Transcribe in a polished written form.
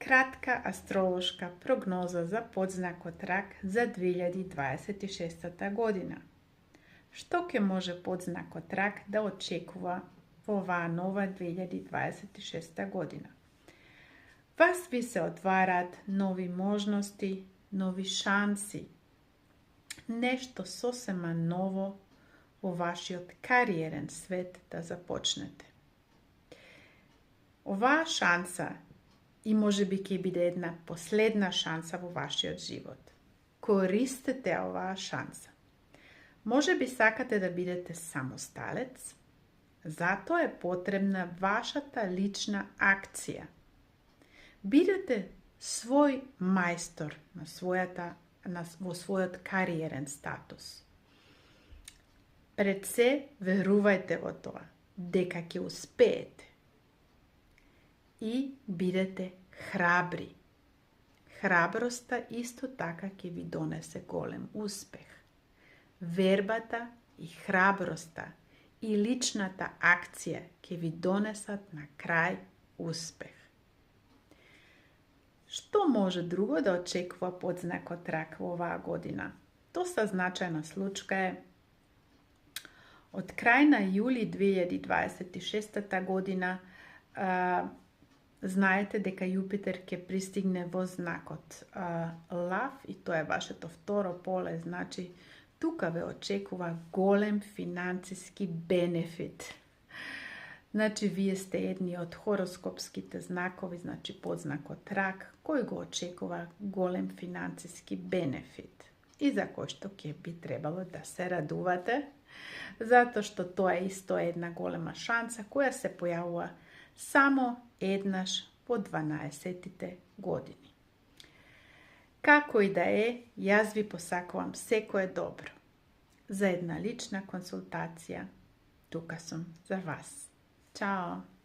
Кратка астролошка прогноза за подзнакот Рак за 2026 година. Што ќе може подзнакот Рак да очекува во оваа нова 2026 година? Вас ви се отвараат нови можности, нови шанси, нешто сосема ново во вашиот кариерен свет да започнете. Оваа шанса и може би ќе биде една последна шанса во вашиот живот. Користете оваа шанса. Може би сакате да бидете самосталец, затоа е потребна вашата лична акција. Бидете свој мајстор во својот кариерен статус. Пред се верувајте во тоа, дека ќе успеете. И бидете храбри. Храброста исто така ќе ви донесе голем успех. Вербата и храброста и личната акција ќе ви донесат на крај успех. Што може друго да очекува подзнакот Рак во оваа година? Доста значајна случка е од крај на јули 2026 година. Знаете дека Јупитер ќе пристигне во знакот Лав и тоа е вашето второ поле, значи тука ве очекува голем финансиски бенефит. Значи вие сте едни од хороскопските знакови, значи подзнакот Рак, кој го очекува голем финансиски бенефит и за кој што ќе би требало да се радувате, затоа што тоа е исто една голема шанса која се појавува само еднаш по 12-тите години. Како и да е, јас ви посакувам секое добро. За една лична консултација, тука сум за вас. Чао!